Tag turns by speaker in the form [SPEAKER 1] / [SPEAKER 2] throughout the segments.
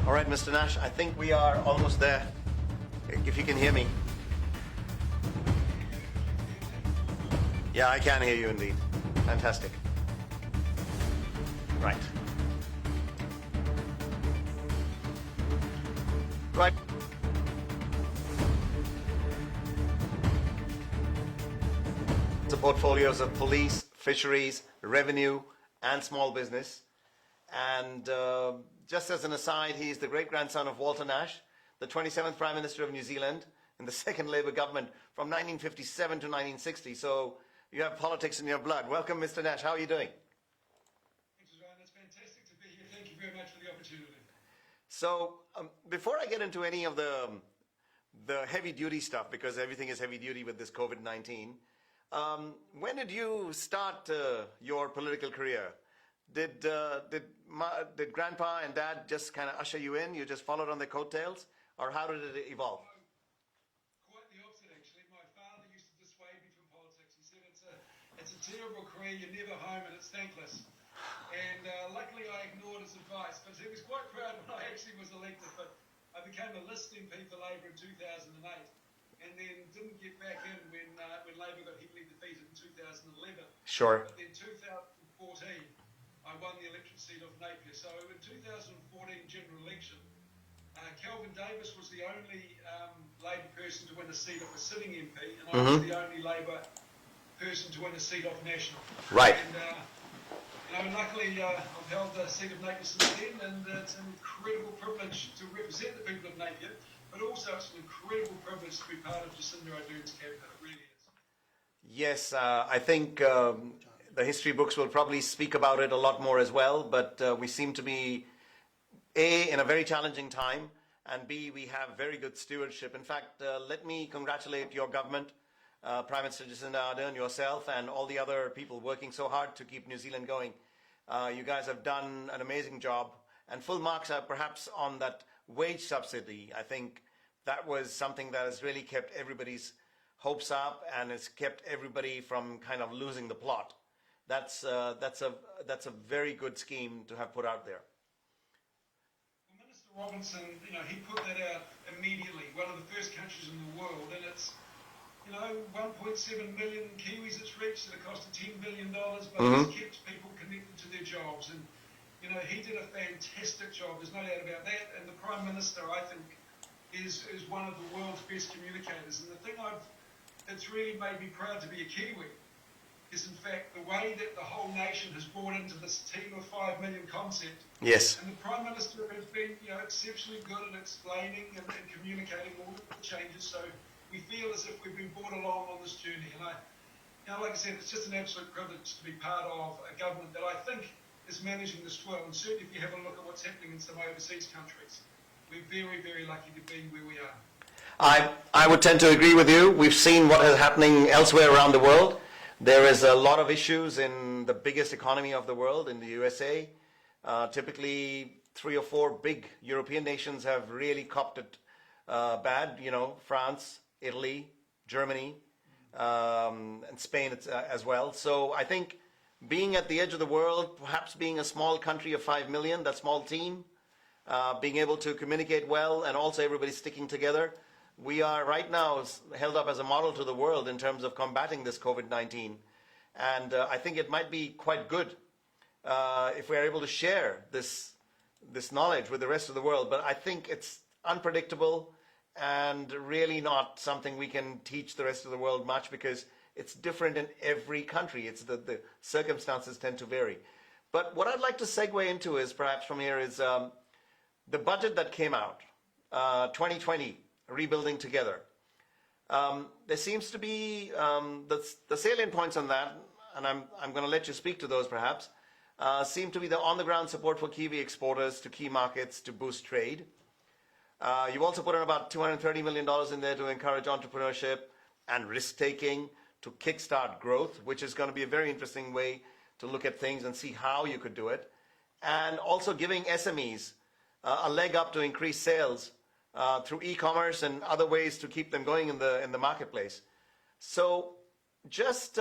[SPEAKER 1] All right, Mr. Nash, I think we are almost there. If you can hear me. Yeah, I can hear you indeed. Fantastic. Right. Right. The portfolios of police, fisheries, revenue, and small business. And just as an aside, he's the great-grandson of Walter Nash, the 27th Prime Minister of New Zealand in the second Labour government from 1957 to 1960. So you have politics in your blood. Welcome, Mr. Nash. How are you doing?
[SPEAKER 2] Thanks, Ryan. It's fantastic to be here. Thank you very much for the opportunity.
[SPEAKER 1] So before I get into any of the heavy-duty stuff, because everything is heavy-duty with this COVID-19, when did you start your political career? Did Grandpa and Dad just kind of usher you in? You just followed on their coattails? Or how did it evolve?
[SPEAKER 2] Quite the opposite, actually. My father used to dissuade me from politics. He said it's a terrible career, you're never home and it's thankless. And luckily I ignored his advice, but he was quite proud when I actually was elected. But I became a list MP for Labour in 2008 and then didn't get back in when Labour got heavily defeated in 2011.
[SPEAKER 1] Sure.
[SPEAKER 2] But then 2014, I won the electorate seat of Napier. So in 2014 general election, Kelvin Davis was the only Labour person to win a seat off a sitting MP, and I was the only Labour person to win a seat off national.
[SPEAKER 1] Right.
[SPEAKER 2] And luckily I've held the seat of Napier since then, and it's an incredible privilege to represent the people of Napier, but also it's an incredible privilege to be part of Jacinda Ardern's cabinet. It really is.
[SPEAKER 1] Yes, I think the history books will probably speak about it a lot more as well, but we seem to be A, in a very challenging time, and B, we have very good stewardship. In fact, let me congratulate your government, Prime Minister Jacinda Ardern, yourself, and all the other people working so hard to keep New Zealand going. You guys have done an amazing job, and full marks are perhaps on that wage subsidy. I think that was something that has really kept everybody's hopes up and has kept everybody from kind of losing the plot. That's a very good scheme to have put out there.
[SPEAKER 2] Robinson, he put that out immediately, one of the first countries in the world, and it's, 1.7 million Kiwis it's reached at a cost of $10 billion, but it's kept people connected to their jobs, and, he did a fantastic job, there's no doubt about that, and the Prime Minister, I think, is one of the world's best communicators, and the thing that's really made me proud to be a Kiwi is in fact the way that the whole nation has bought into this team of 5 million concept.
[SPEAKER 1] Yes.
[SPEAKER 2] And the Prime Minister has been, exceptionally good at explaining and communicating all of the changes. So we feel as if we've been brought along on this journey. And like I said, it's just an absolute privilege to be part of a government that I think is managing this well. And certainly if you have a look at what's happening in some overseas countries, we're very, very lucky to be where we are.
[SPEAKER 1] I would tend to agree with you. We've seen what is happening elsewhere around the world. There is a lot of issues in the biggest economy of the world, in the USA. Typically, 3 or 4 big European nations have really copped it bad. France, Italy, Germany, and Spain as well. So I think being at the edge of the world, perhaps being a small country of 5 million, that small team, being able to communicate well, and also everybody sticking together, we are right now held up as a model to the world in terms of combating this COVID-19. And I think it might be quite good if we're able to share this knowledge with the rest of the world. But I think it's unpredictable and really not something we can teach the rest of the world much, because it's different in every country. It's the circumstances tend to vary. But what I'd like to segue into is perhaps from here is the budget that came out, 2020, Rebuilding Together. There seems to be the salient points on that, and I'm going to let you speak to those perhaps, seem to be the on-the-ground support for Kiwi exporters to key markets to boost trade. You've also put in about $230 million in there to encourage entrepreneurship and risk-taking to kickstart growth, which is going to be a very interesting way to look at things and see how you could do it. And also giving SMEs a leg up to increase sales through e-commerce and other ways to keep them going in the marketplace. So just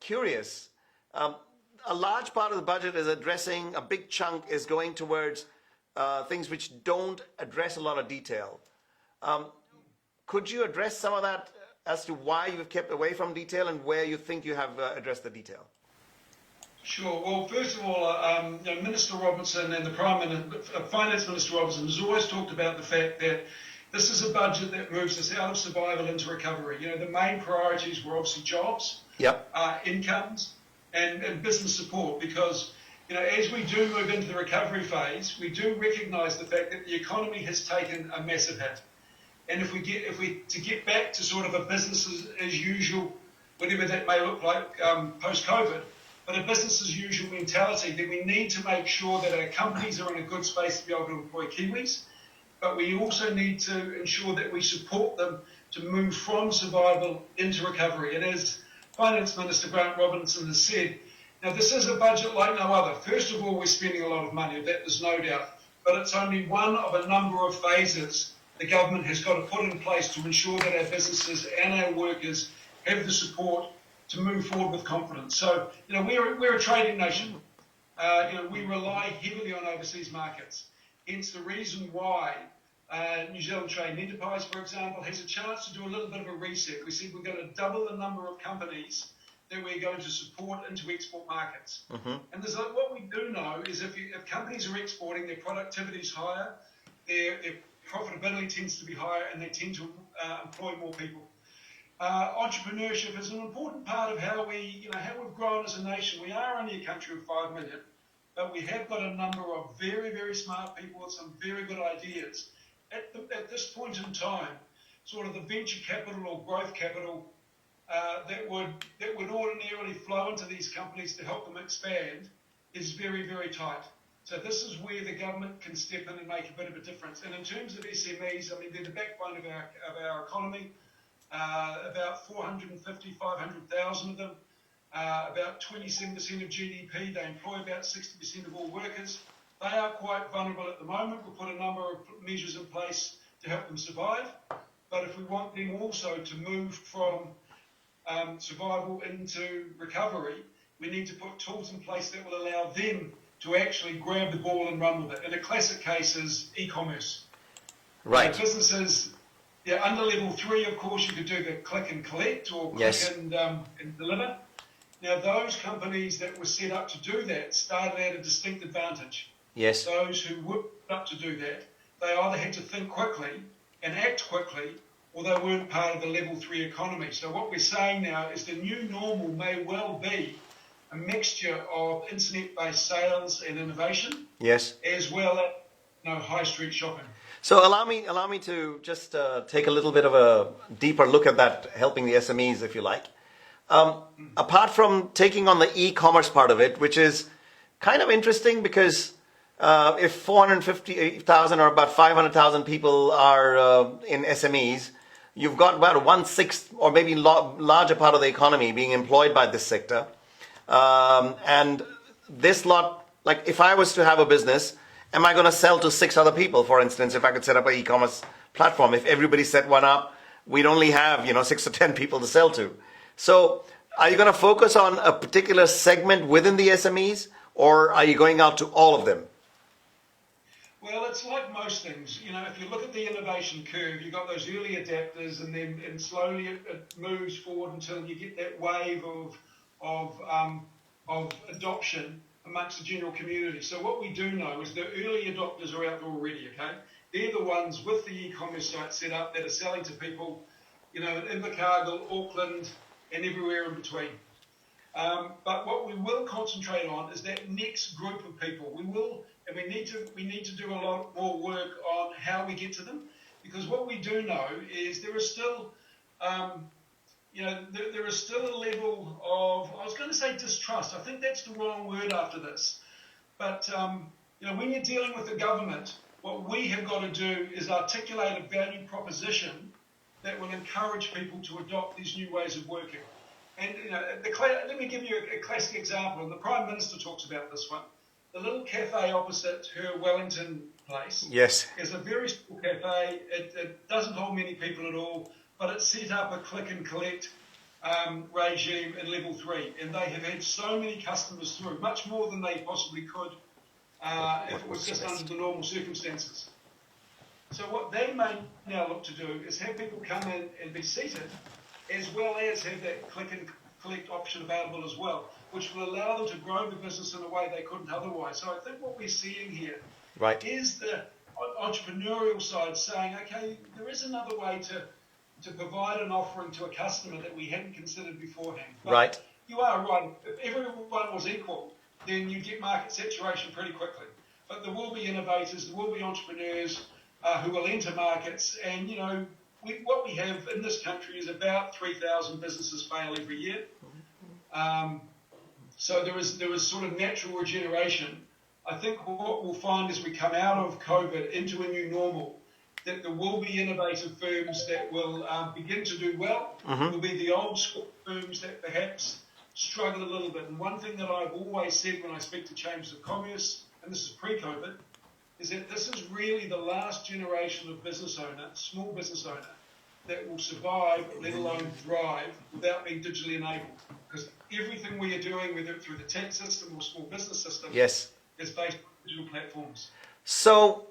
[SPEAKER 1] curious, a large part of the budget is addressing, a big chunk is going towards things which don't address a lot of detail. Um, could you address some of that as to why you've kept away from detail and where you think you have addressed the detail?
[SPEAKER 2] Sure. Well, first of all, Minister Robertson and the Finance Minister Robertson has always talked about the fact that this is a budget that moves us out of survival into recovery. The main priorities were obviously jobs,
[SPEAKER 1] Yep.
[SPEAKER 2] Incomes, and business support, because as we do move into the recovery phase, we do recognise the fact that the economy has taken a massive hit. And if we to get back to sort of a business as usual, whatever that may look like post-COVID, but a business as usual mentality, then we need to make sure that our companies are in a good space to be able to employ Kiwis, but we also need to ensure that we support them to move from survival into recovery. And as Finance Minister Grant Robinson has said, now this is a budget like no other. First of all, we're spending a lot of money, that there's no doubt, but it's only one of a number of phases the government has got to put in place to ensure that our businesses and our workers have the support to move forward with confidence. So, we're a trading nation. We rely heavily on overseas markets. Hence the reason why New Zealand Trade and Enterprise, for example, has a chance to do a little bit of a reset. We said we're going to double the number of companies that we're going to support into export markets.
[SPEAKER 1] Mm-hmm.
[SPEAKER 2] And what we do know is if companies are exporting, their productivity is higher, their profitability tends to be higher, and they tend to employ more people. Entrepreneurship is an important part of how we've grown as a nation. We are only a country of 5 million, but we have got a number of very, very smart people with some very good ideas. At this point in time, sort of the venture capital or growth capital that would ordinarily flow into these companies to help them expand is very, very tight. So this is where the government can step in and make a bit of a difference. And in terms of SMEs, they're the backbone of our economy. About 450, 500,000 of them, about 27% of GDP. They employ about 60% of all workers. They are quite vulnerable at the moment. We've put a number of measures in place to help them survive. But if we want them also to move from survival into recovery, we need to put tools in place that will allow them to actually grab the ball and run with it. And a classic case is e-commerce.
[SPEAKER 1] Right.
[SPEAKER 2] Businesses, under level 3, of course, you could do the click and collect or click and deliver. Now, those companies that were set up to do that started at a distinct advantage.
[SPEAKER 1] Yes.
[SPEAKER 2] Those who were set up to do that, they either had to think quickly and act quickly, or they weren't part of the level 3 economy. So what we're saying now is the new normal may well be a mixture of internet-based sales and innovation,
[SPEAKER 1] Yes.
[SPEAKER 2] as well as high street shopping.
[SPEAKER 1] So allow me to just take a little bit of a deeper look at that, helping the SMEs, if you like. Apart from taking on the e-commerce part of it, which is kind of interesting because if 450,000 or about 500,000 people are in SMEs, you've got about 1/6 or maybe larger part of the economy being employed by this sector. And this lot, like if I was to have a business, am I going to sell to 6 other people, for instance, if I could set up an e-commerce platform? If everybody set one up, we'd only have, 6 or 10 people to sell to. So are you going to focus on a particular segment within the SMEs, or are you going out to all of them?
[SPEAKER 2] Well, it's like most things. If you look at the innovation curve, you've got those early adapters, and slowly it moves forward until you get that wave of adoption amongst the general community. So what we do know is the early adopters are out there already, okay? They're the ones with the e-commerce site set up that are selling to people, in Invercargill, Auckland, and everywhere in between. But what we will concentrate on is that next group of people. We need to do a lot more work on how we get to them, because what we do know is there is still there is still a level of, I was going to say distrust. I think that's the wrong word after this. But, when you're dealing with the government, what we have got to do is articulate a value proposition that will encourage people to adopt these new ways of working. And, let me give you a classic example, and the Prime Minister talks about this one. The little cafe opposite her Wellington place is a very small cafe. It doesn't hold many people at all, but it set up a click and collect regime in level 3, and they have had so many customers through, much more than they possibly could if it was just under the normal circumstances. So what they may now look to do is have people come in and be seated, as well as have that click and collect option available as well, which will allow them to grow the business in a way they couldn't otherwise. So I think what we're seeing here is the entrepreneurial side saying, okay, there is another way to provide an offering to a customer that we hadn't considered beforehand. But you are right. If everyone was equal, then you get market saturation pretty quickly. But there will be innovators, there will be entrepreneurs who will enter markets, and what we have in this country is about 3,000 businesses fail every year. So there is sort of natural regeneration. I think what we'll find as we come out of COVID into a new normal, that there will be innovative firms that will begin to do well. There will be the old school firms that perhaps struggle a little bit. And one thing that I've always said when I speak to chambers of commerce, and this is pre-COVID, is that this is really the last generation of business owner, small business owner, that will survive, let alone thrive, without being digitally enabled. Because everything we are doing, whether through the tax system or small business system, is based on digital platforms.
[SPEAKER 1] So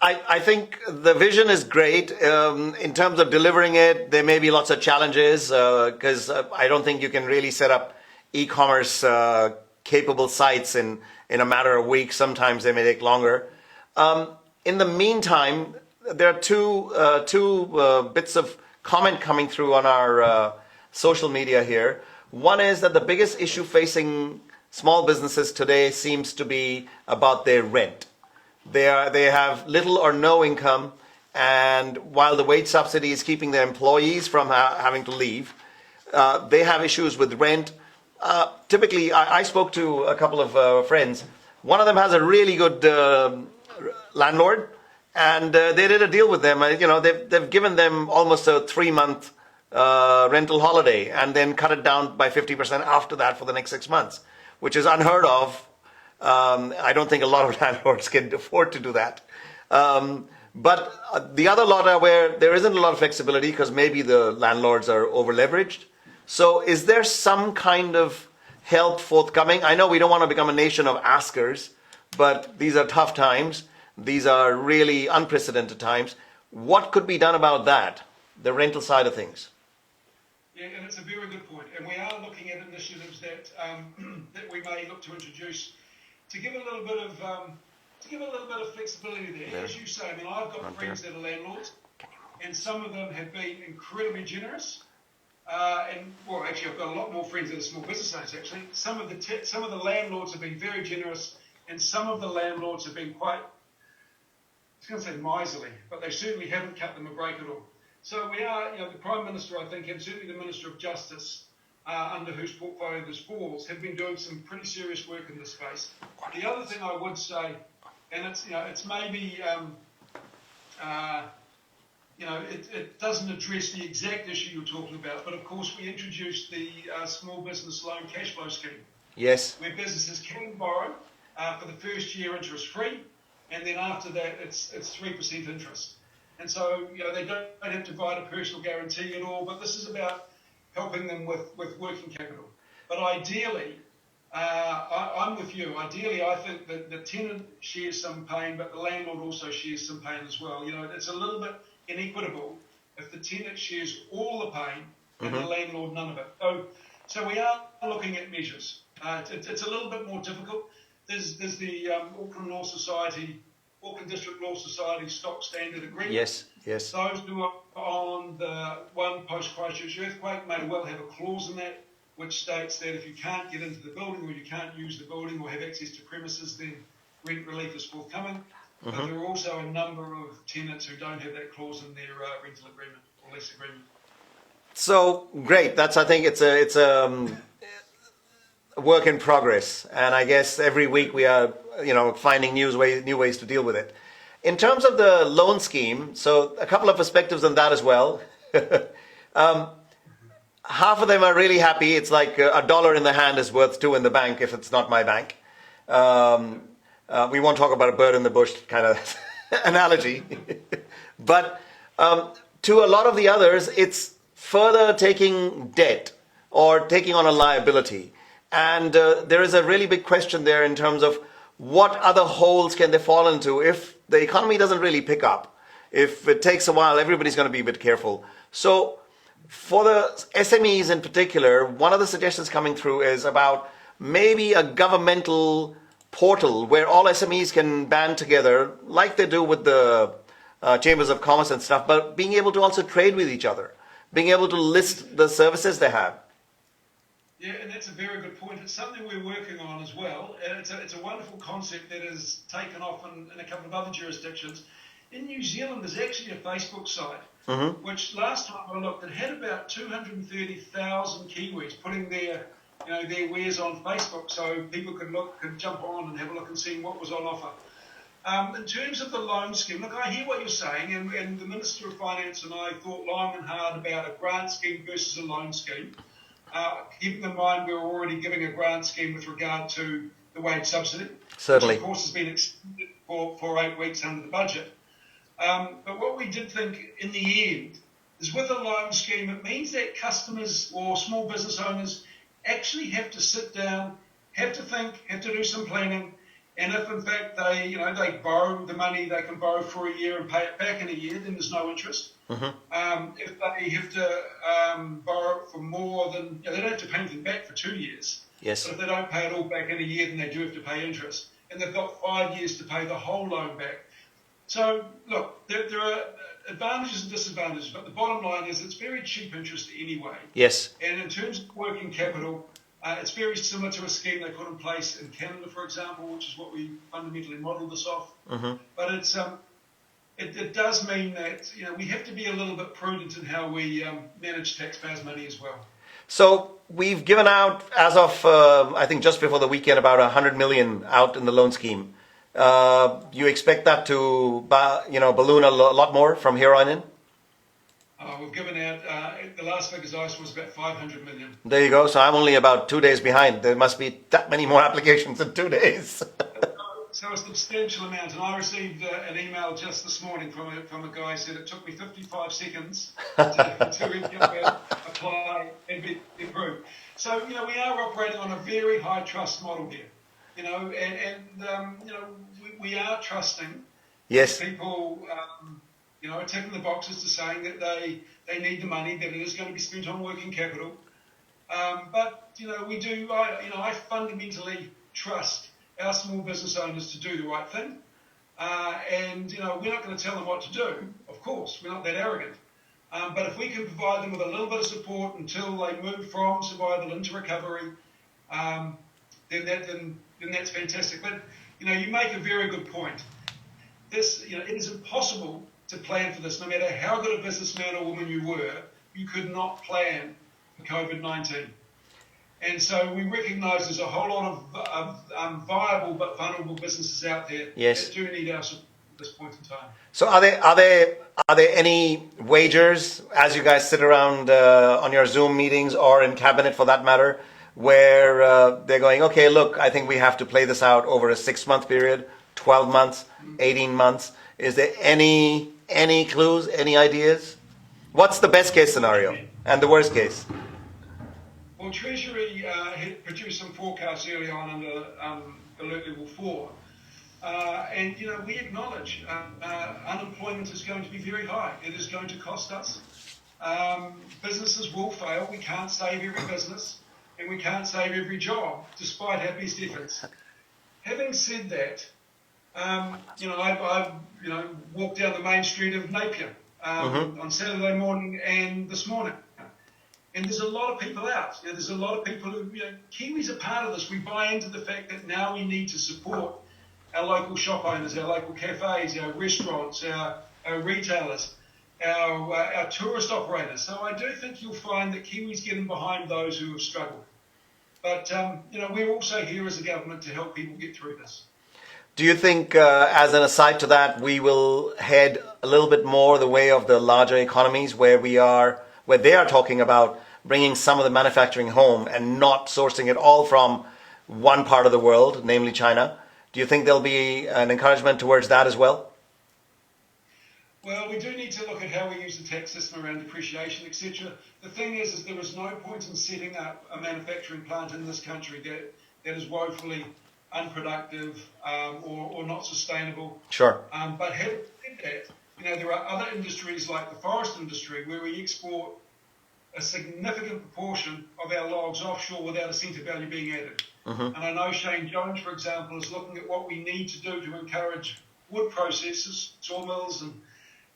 [SPEAKER 1] I think the vision is great. In terms of delivering it, there may be lots of challenges because I don't think you can really set up e-commerce capable sites in a matter of weeks. Sometimes they may take longer. In the meantime, there are two bits of comment coming through on our social media here. One is that the biggest issue facing small businesses today seems to be about their rent. They have little or no income, and while the wage subsidy is keeping their employees from having to leave, they have issues with rent. Typically, I spoke to a couple of friends. One of them has a really good landlord, and they did a deal with them. They've given them almost a 3-month rental holiday, and then cut it down by 50% after that for the next 6 months, which is unheard of. I don't think a lot of landlords can afford to do that. But the other lot are where there isn't a lot of flexibility because maybe the landlords are over leveraged. So is there some kind of help forthcoming? I know we don't want to become a nation of askers, but these are tough times. These are really unprecedented times. What could be done about that, the rental side of things?
[SPEAKER 2] Yeah, and it's a very good point. And we are looking at initiatives that that we may look to introduce to give a little bit of flexibility there. As you say, I mean, I've got friends that are landlords, and some of them have been incredibly generous. Actually, I've got a lot more friends that are small business owners. Actually, some of the landlords have been very generous, and some of the landlords have been quite, I was going to say miserly, but they certainly haven't cut them a break at all. So we are, the Prime Minister, I think, and certainly the Minister of Justice, under whose portfolio this falls, have been doing some pretty serious work in this space. The other thing I would say, and it's maybe, it doesn't address the exact issue you're talking about, but of course we introduced the small business loan cash flow scheme.
[SPEAKER 1] Yes.
[SPEAKER 2] Where businesses can borrow for the first year interest free, and then after that it's 3% interest. And so they don't have to provide a personal guarantee at all, but this is about helping them with working capital. But ideally, I'm with you. Ideally, I think that the tenant shares some pain, but the landlord also shares some pain as well. It's a little bit inequitable if the tenant shares all the pain and the landlord none of it. So we are looking at measures. It's a little bit more difficult. There's the Auckland District Law Society Stock Standard Agreement.
[SPEAKER 1] Yes.
[SPEAKER 2] Those who are on the one post-Christchurch earthquake may well have a clause in that which states that if you can't get into the building or you can't use the building or have access to premises, then rent relief is forthcoming. But there are also a number of tenants who don't have that clause in their rental agreement or lease agreement. So
[SPEAKER 1] great. I think it's a work in progress, and I guess every week we are finding new ways to deal with it. In terms of the loan scheme, so a couple of perspectives on that as well. Half of them are really happy. It's like $1 in the hand is worth 2 in the bank if it's not my bank. We won't talk about a bird in the bush kind of analogy. But to a lot of the others, it's further taking debt or taking on a liability. And there is a really big question there in terms of what other holes can they fall into if the economy doesn't really pick up? If it takes a while, everybody's going to be a bit careful. So for the SMEs in particular, one of the suggestions coming through is about maybe a governmental portal where all SMEs can band together, like they do with the chambers of commerce and stuff, but being able to also trade with each other, being able to list the services they have.
[SPEAKER 2] Yeah, and that's a very good point. It's something we're working on as well, and it's a wonderful concept that is taken off in a couple of other jurisdictions. In New Zealand, there's actually a Facebook site, which last time I looked, it had about 230,000 Kiwis putting their wares on Facebook, so people could jump on and have a look and see what was on offer. In terms of the loan scheme, look, I hear what you're saying, and the Minister of Finance and I thought long and hard about a grant scheme versus a loan scheme. Keeping in mind we're already giving a grant scheme with regard to the wage subsidy,
[SPEAKER 1] Certainly.
[SPEAKER 2] which of course has been extended for 8 weeks under the budget. But what we did think in the end is with a loan scheme, it means that customers or small business owners actually have to sit down, have to think, have to do some planning. And if in fact they borrow the money, they can borrow for a year and pay it back in a year, then there's no interest. If they have to borrow for more than, they don't have to pay anything back for 2 years.
[SPEAKER 1] Yes.
[SPEAKER 2] But if they don't pay it all back in a year, then they do have to pay interest. And they've got 5 years to pay the whole loan back. So, look, there are advantages and disadvantages, but the bottom line is it's very cheap interest anyway.
[SPEAKER 1] Yes.
[SPEAKER 2] And in terms of working capital, it's very similar to a scheme they put in place in Canada, for example, which is what we fundamentally model this off. But it does mean that we have to be a little bit prudent in how we manage taxpayers' money as well.
[SPEAKER 1] So we've given out, as of I think just before the weekend, about 100 million out in the loan scheme. You expect that to balloon a lot more from here on in?
[SPEAKER 2] We've given out, the last figures I saw was about 500 million.
[SPEAKER 1] There you go. So I'm only about 2 days behind. There must be that many more applications in 2 days.
[SPEAKER 2] So a substantial amount. And I received an email just this morning from a guy who said it took me 55 seconds to apply and be approved. So, we are operating on a very high trust model here. We are trusting.
[SPEAKER 1] Yes.
[SPEAKER 2] People, are ticking the boxes to saying that they need the money, that it is going to be spent on working capital. But we do. I fundamentally trust our small business owners to do the right thing. And we're not going to tell them what to do. Of course, we're not that arrogant. But if we can provide them with a little bit of support until they move from survival into recovery, then that's fantastic. But you make a very good point. This, it is impossible to plan for this. No matter how good a businessman or woman you were, you could not plan for COVID-19. And so we recognise there's a whole lot of viable but vulnerable businesses out there that do need our support at this point in time. So
[SPEAKER 1] are there any wagers as you guys sit around on your Zoom meetings or in cabinet for that matter, where they're going, okay, look, I think we have to play this out over a 6-month period, 12 months, 18 months. Is there any clues, any ideas? What's the best case scenario and the worst case?
[SPEAKER 2] Well, Treasury had produced some forecasts early on under Alert Level 4. And, we acknowledge unemployment is going to be very high. It is going to cost us. Businesses will fail. We can't save every business and we can't save every job, despite our best efforts. Having said that, I walked down the main street of Napier on Saturday morning and this morning. And there's a lot of people out. There's a lot of people who, Kiwis are part of this. We buy into the fact that now we need to support our local shop owners, our local cafes, our restaurants, our retailers, our tourist operators. So I do think you'll find that Kiwis get in behind those who have struggled. But, we're also here as a government to help people get through this.
[SPEAKER 1] Do you think, as an aside to that, we will head a little bit more the way of the larger economies where they are talking about bringing some of the manufacturing home and not sourcing it all from one part of the world, namely China? Do you think there'll be an encouragement towards that as well?
[SPEAKER 2] Well, we do need to look at how we use the tax system around depreciation, etc. The thing is there is no point in setting up a manufacturing plant in this country that is woefully unproductive, or not sustainable.
[SPEAKER 1] Sure.
[SPEAKER 2] But having said that, there are other industries like the forest industry where we export a significant proportion of our logs offshore without a cent of value being added. And I know Shane Jones, for example, is looking at what we need to do to encourage wood processors, sawmills and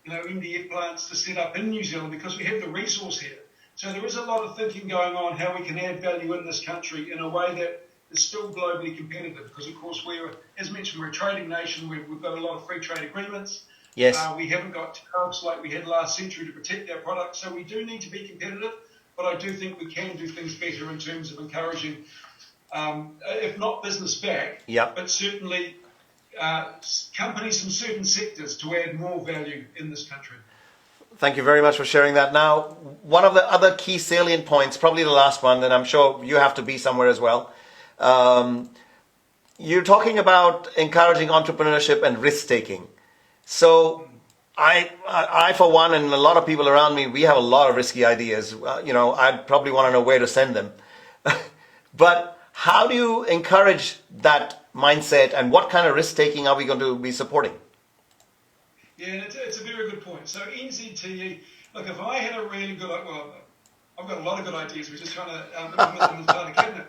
[SPEAKER 2] MDF plants to set up in New Zealand because we have the resource here. So there is a lot of thinking going on how we can add value in this country in a way that is still globally competitive because, of course, as mentioned, we're a trading nation. We've got a lot of free trade agreements.
[SPEAKER 1] Yes.
[SPEAKER 2] We haven't got tariffs like we had last century to protect our products. So we do need to be competitive, but I do think we can do things better in terms of encouraging, if not business back, but certainly companies in certain sectors to add more value in this country.
[SPEAKER 1] Thank you very much for sharing that. Now, one of the other key salient points, probably the last one, and I'm sure you have to be somewhere as well. You're talking about encouraging entrepreneurship and risk-taking. So I, for one, and a lot of people around me, we have a lot of risky ideas. I'd probably want to know where to send them. But how do you encourage that mindset, and what kind of risk-taking are we going to be supporting?
[SPEAKER 2] Yeah, it's a very good point. So NZTE, look, if I had a really good, I've got a lot of good ideas. We're just trying to implement them as part of cabinet.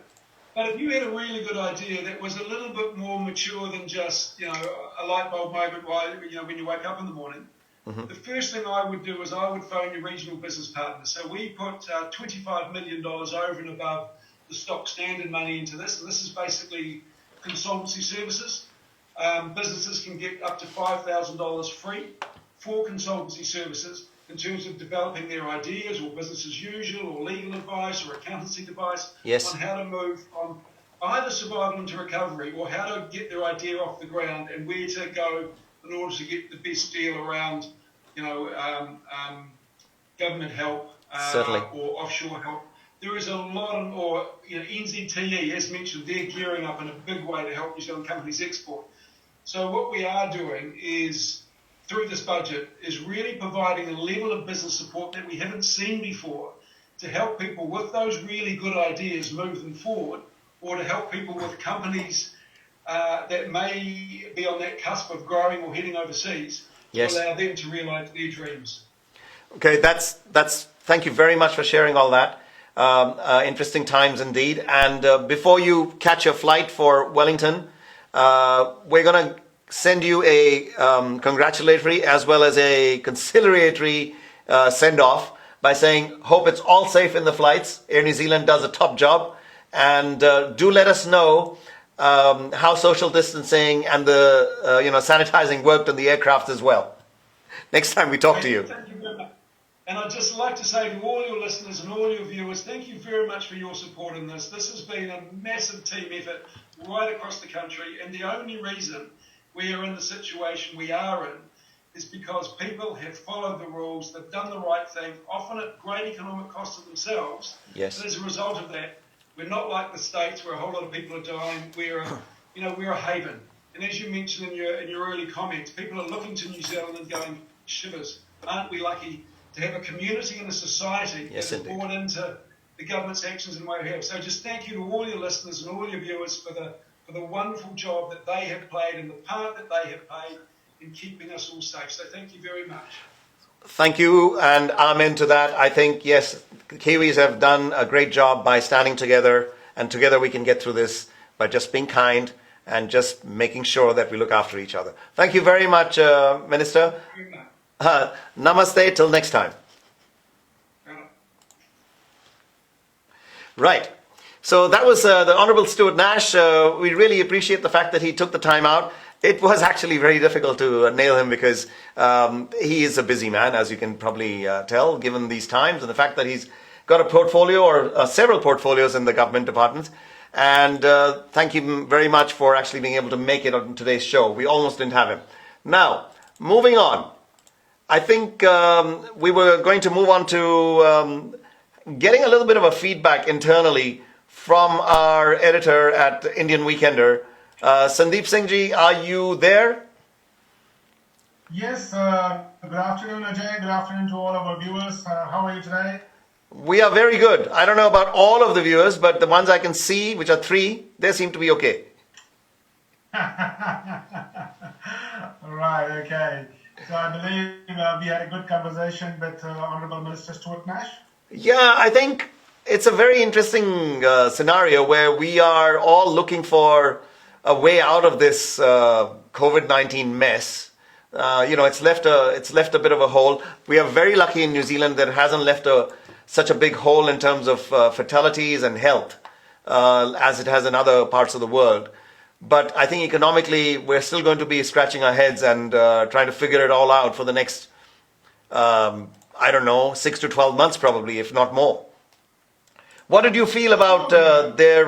[SPEAKER 2] But if you had a really good idea that was a little bit more mature than just, a light bulb moment when you wake up in the morning, the first thing I would do is I would phone your regional business partners. So we put $25 million over and above the stock standard money into this, and this is basically consultancy services. Businesses can get up to $5,000 free for consultancy services in terms of developing their ideas or business as usual or legal advice or accountancy advice on how to move from either survival into recovery or how to get their idea off the ground and where to go in order to get the best deal around, government help or offshore help. There is a lot or NZTE, as mentioned, they're gearing up in a big way to help New Zealand companies export. So what we are doing is, through this budget, is really providing a level of business support that we haven't seen before to help people with those really good ideas move them forward, or to help people with companies that may be on that cusp of growing or heading overseas to allow them to realise their dreams.
[SPEAKER 1] Okay, that's. Thank you very much for sharing all that. Interesting times indeed. And before you catch your flight for Wellington, we're going to send you a congratulatory as well as a conciliatory send-off by saying, hope it's all safe in the flights. Air New Zealand does a top job. And do let us know how social distancing and the sanitizing worked on the aircraft as well. Next time we talk to you.
[SPEAKER 2] Thank you very much. And I'd just like to say to all your listeners and all your viewers, thank you very much for your support in this. This has been a massive team effort right across the country, and the only reason we are in the situation we are in is because people have followed the rules, they've done the right thing, often at great economic cost to themselves.
[SPEAKER 1] Yes.
[SPEAKER 2] But as a result of that, we're not like the States where a whole lot of people are dying. We're a haven. And as you mentioned in your early comments, people are looking to New Zealand and going, shivers, aren't we lucky to have a community and a society that is born into the government's actions in the way we have. So just thank you to all your listeners and all your viewers for the wonderful job that they have played and the part that they have played in keeping us all safe. So thank you very much.
[SPEAKER 1] Thank you, and amen to that. I think, yes, Kiwis have done a great job by standing together, and together we can get through this by just being kind and just making sure that we look after each other. Thank you very much, Minister.
[SPEAKER 2] Very much.
[SPEAKER 1] Namaste, till next time. Right. So that was the Honourable Stuart Nash. We really appreciate the fact that he took the time out. It was actually very difficult to nail him because he is a busy man, as you can probably tell, given these times, and the fact that he's got a portfolio or several portfolios in the government departments. And thank you very much for actually being able to make it on today's show. We almost didn't have him. Now, moving on. I think we were going to move on to getting a little bit of a feedback internally from our editor at Indian Weekender. Sandeep Singh ji, are you there?
[SPEAKER 3] Yes, good afternoon, Ajay. Good afternoon to all of our viewers. How are you today?
[SPEAKER 1] We are very good. I don't know about all of the viewers, but the ones I can see, which are 3, they seem to be okay.
[SPEAKER 3] Right, okay. So I believe we had a good conversation with Honorable Minister Stuart Nash.
[SPEAKER 1] Yeah, I think it's a very interesting scenario where we are all looking for a way out of this COVID-19 mess. It's left a bit of a hole. We are very lucky in New Zealand that it hasn't left such a big hole in terms of fatalities and health as it has in other parts of the world. But I think economically, we're still going to be scratching our heads and trying to figure it all out for the next, I don't know, 6 to 12 months probably, if not more. What did you feel about their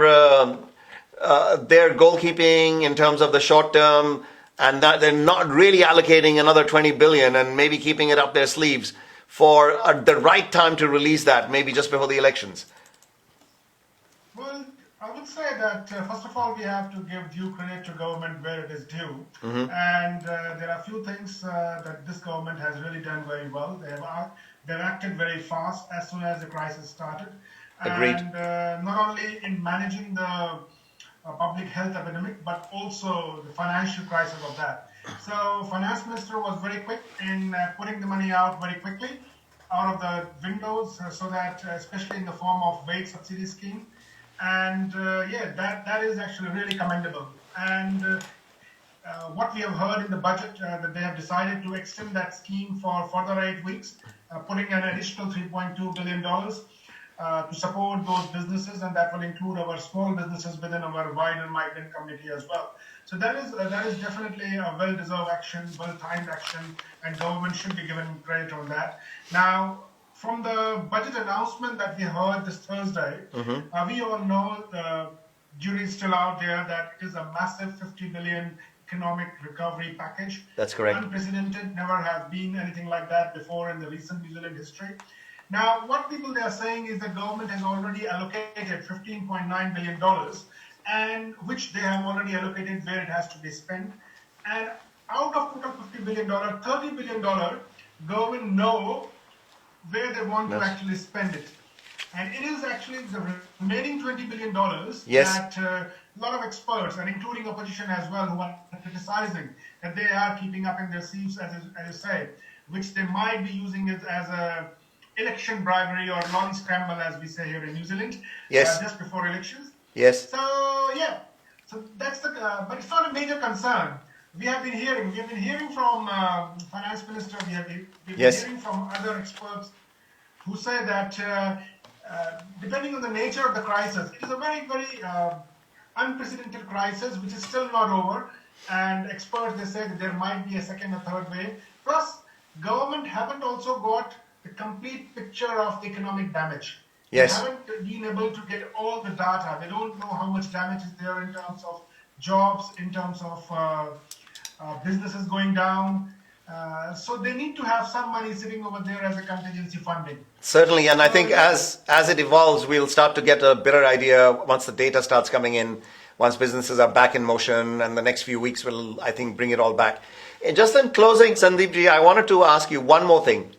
[SPEAKER 1] goalkeeping in terms of the short term, and that they're not really allocating another 20 billion and maybe keeping it up their sleeves for the right time to release that, maybe just before the elections?
[SPEAKER 3] Well, I would say that first of all, we have to give due credit to government where it is due, and there are a few things that this government has really done very well. They've acted very fast as soon as the crisis started,
[SPEAKER 1] Agreed.
[SPEAKER 3] and not only in managing the public health epidemic, but also the financial crisis of that. So, finance minister was very quick in putting the money out very quickly out of the windows, so that especially in the form of wage subsidy scheme, and yeah, that is actually really commendable. And what we have heard in the budget, that they have decided to extend that scheme for further 8 weeks, putting an additional $3.2 billion to support those businesses, and that will include our small businesses within our wider migrant community as well. So that is definitely a well-deserved action, well-timed action, and government should be given credit on that. Now, from the budget announcement that we heard this Thursday, we all know the jury is still out there that it is a massive 50 billion economic recovery package.
[SPEAKER 1] That's correct.
[SPEAKER 3] Unprecedented, never has been anything like that before in the recent New Zealand history. Now, what people they are saying is the government has already allocated $15.9 billion, and which they have already allocated where it has to be spent. And out of total $50 billion, $30 billion, government know where they want to actually spend it. And it is actually the remaining $20 billion
[SPEAKER 1] Yes.
[SPEAKER 3] that a lot of experts, and including opposition as well, who are criticizing that they are keeping up in their sleeves, as you say, which they might be using it as a election bribery or lobby scramble, as we say here in New Zealand,
[SPEAKER 1] Yes.
[SPEAKER 3] just before elections.
[SPEAKER 1] Yes.
[SPEAKER 3] So yeah, so that's the, but it's not a major concern. We have been hearing from finance minister. We've been
[SPEAKER 1] Yes.
[SPEAKER 3] hearing from other experts who say that depending on the nature of the crisis, it is a very, very unprecedented crisis, which is still not over. And experts, they say that there might be a second or third wave. Plus, government haven't also got the complete picture of the economic damage.
[SPEAKER 1] Yes.
[SPEAKER 3] They haven't been able to get all the data. They don't know how much damage is there in terms of jobs, in terms of businesses going down. So they need to have some money sitting over there as a contingency funding.
[SPEAKER 1] Certainly, and I think as it evolves, we'll start to get a better idea once the data starts coming in, once businesses are back in motion, and the next few weeks will, I think, bring it all back. And just in closing, Sandeepji, I wanted to ask you one more thing.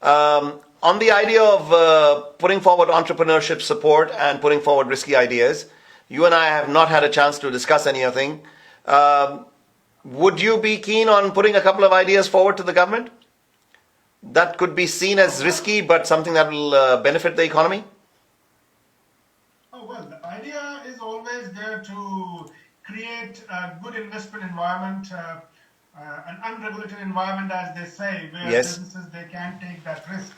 [SPEAKER 1] On the idea of putting forward entrepreneurship support and putting forward risky ideas, you and I have not had a chance to discuss anything. Would you be keen on putting a couple of ideas forward to the government that could be seen as risky, but something that will benefit the economy?
[SPEAKER 3] Oh, well, the idea is always there to create a good investment environment, an unregulated environment, as they say, where
[SPEAKER 1] Yes.
[SPEAKER 3] businesses, they can take that risk.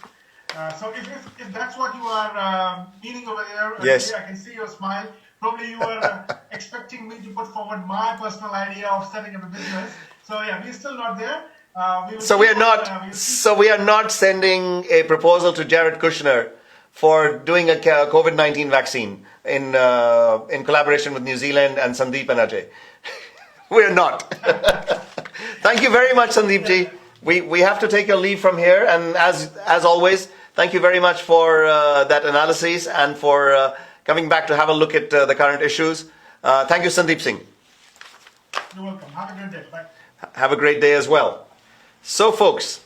[SPEAKER 3] So if that's what you are meaning over there,
[SPEAKER 1] Yes.
[SPEAKER 3] I can see your smile. Probably you are expecting me to put forward my personal idea of setting up a business. So yeah, we're still not there.
[SPEAKER 1] So we are not sending a proposal to Jared Kushner for doing a COVID-19 vaccine in collaboration with New Zealand and Sandeep and Ajay. We are not. Thank you very much, Sandeepji. We have to take your leave from here, and as always, thank you very much for that analysis and for coming back to have a look at the current issues. Thank you, Sandeep Singh.
[SPEAKER 3] You're welcome. Have a good day. Bye.
[SPEAKER 1] Have a great day as well. So, folks,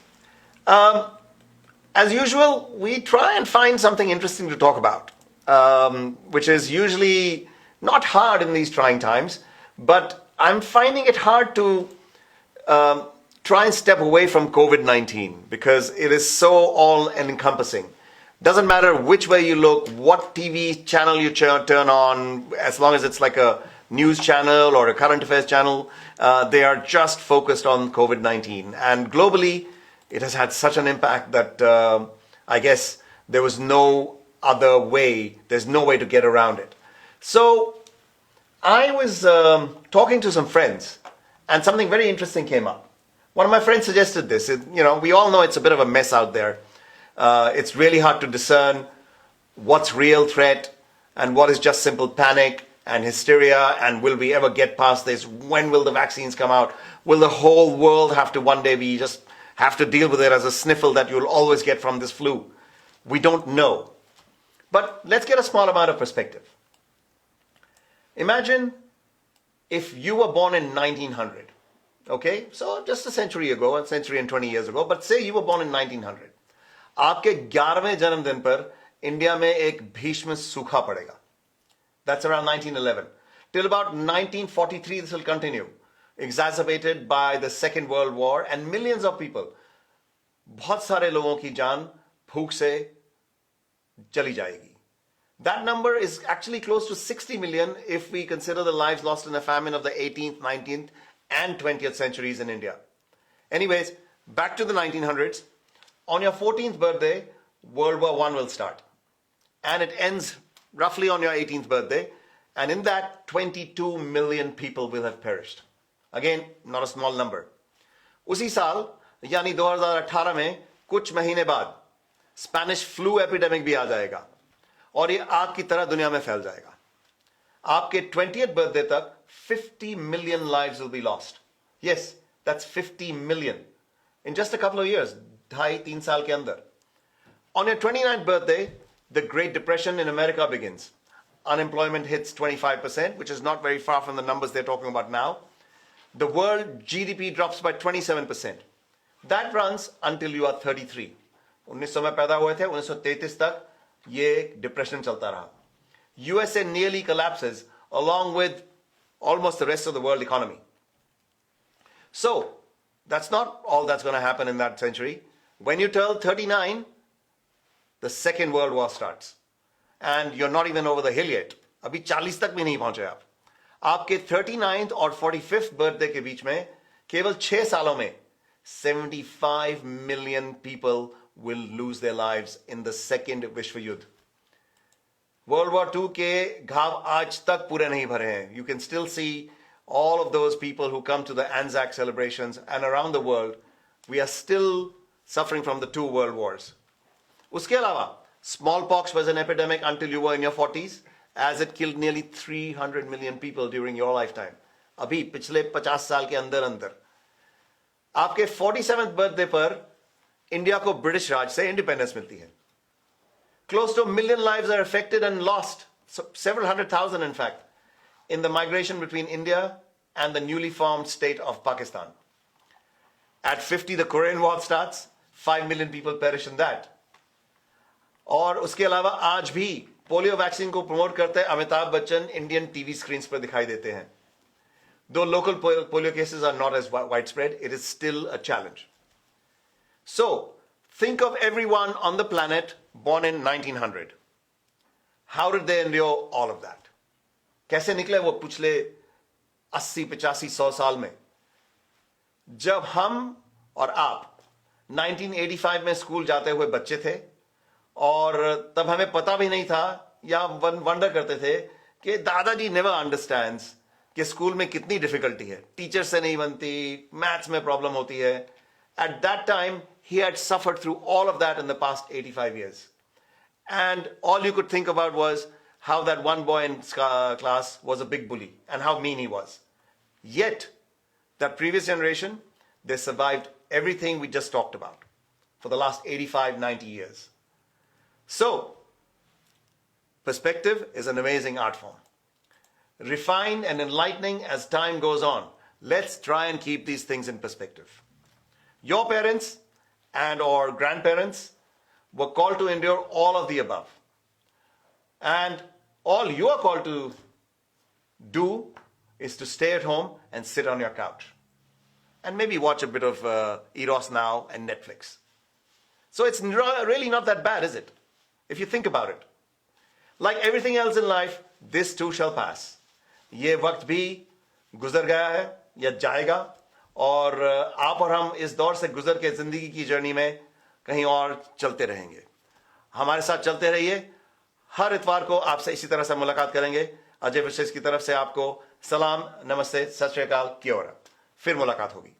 [SPEAKER 1] as usual, we try and find something interesting to talk about, which is usually not hard in these trying times, but I'm finding it hard to try and step away from COVID-19 because it is so all encompassing. Doesn't matter which way you look, what TV channel you turn on, as long as it's like a news channel or a current affairs channel, they are just focused on COVID-19. And globally, it has had such an impact that I guess there was no other way, there's no way to get around it. So I was talking to some friends, and something very interesting came up. One of my friends suggested this. We all know it's a bit of a mess out there. It's really hard to discern what's real threat and what is just simple panic and hysteria, and will we ever get past this? When will the vaccines come out? Will the whole world have to one day be just have to deal with it as a sniffle that you'll always get from this flu? We don't know. But let's get a small amount of perspective. Imagine if you were born in 1900, okay? So just a century ago, a century and 20 years ago, but say you were born in 1900. आपके 11वें जन्मदिन पर India में एक भीष्म सूखा पड़ेगा. That's around 1911. Till about 1943, this will continue, exacerbated by the Second World War, and millions of people, बहुत सारे लोगों की जान भूख से चली जाएगी. That number is actually close to 60 million if we consider the lives lost in the famine of the 18th, 19th, and 20th centuries in India. Anyways, back to the 1900s. On your 14th birthday, World War I will start. And it ends roughly on your 18th birthday. And in that, 22 million people will have perished. Again, not a small number. उसी साल, यानी 2018 में, कुछ महीने बाद, Spanish flu epidemic भी आ जाएगा. और ये आग की तरह दुनिया में फैल जाएगा. आपके 20th birthday तक 50 million lives will be lost. Yes, that's 50 million. In just a couple of years, 2.5-3 साल के अंदर. On your 29th birthday, the Great Depression in America begins. Unemployment hits 25%, which is not very far from the numbers they're talking about now. The world GDP drops by 27%. That runs until you are 33. 1900 में पैदा हुए थे, 1933 तक ये depression चलता रहा. USA nearly collapses along with almost the rest of the world economy. So, that's not all that's going to happen in that century. When you turn 39, the Second World War starts. And you're not even over the hill yet. अभी 40 तक भी नहीं पहुंचे आप. आपके 39th और 45th birthday के बीच में केवल 6 सालों में 75 million people will lose their lives in the second विश्व युद्ध. World War II के घाव आज तक पूरे नहीं भरे हैं. You can still see all of those people who come to the Anzac celebrations, and around the world, we are still suffering from the 2 world wars. उसके अलावा, smallpox was an epidemic until you were in your 40s, as it killed nearly 300 million people during your lifetime. अभी पिछले 50 साल के अंदर अंदर. आपके 47th birthday पर इंडिया को ब्रिटिश राज से इंडिपेंडेंस मिलती है. Close to 1 million lives are affected and lost, so several 100,000 in fact, in the migration between India and the newly formed state of Pakistan. At 50, the Korean War starts. 5 million people perish in that. और उसके अलावा आज भी polio vaccine को promote करते Amitabh Bachchan Indian TV screens पर दिखाई देते हैं. Though local polio cases are not as widespread, it is still a challenge. So, think of everyone on the planet born in 1900. How did they endure all of that? कैसे निकले वो पिछले 80, 85, 100 साल में? जब हम और आप 1985 में स्कूल जाते हुए बच्चे थे, और तब हमें पता भी नहीं था या वंडर करते थे कि दादाजी नेवर अंडरस्टैंड्स कि स्कूल में कितनी डिफिकल्टी है, टीचर से नहीं बनती, मैथ्स में प्रॉब्लम होती है. At that time, he had suffered through all of that in the past 85 years. And all you could think about was how that one boy in class was a big bully and how mean he was. Yet, that previous generation, they survived everything we just talked about for the last 85, 90 years. So, perspective is an amazing art form. Refined and enlightening as time goes on. Let's try and keep these things in perspective. Your parents and or grandparents were called to endure all of the above. And all you are called to do is to stay at home and sit on your couch and maybe watch a bit of Eros Now and Netflix. So it's really not that bad, is it? If you think about it. Like everything else in life, this too shall pass. ये वक्त भी गुजर गया है या जाएगा, और आप और हम इस दौर से गुजर के जिंदगी की जर्नी में कहीं और चलते रहेंगे. हमारे साथ चलते रहिए. हर इतवार को आपसे इसी तरह से मुलाकात करेंगे. अजय विशेष की तरफ से आपको सलाम, नमस्ते, सत श्री अकाल, क्या हो रहा. फिर मुलाकात होगी.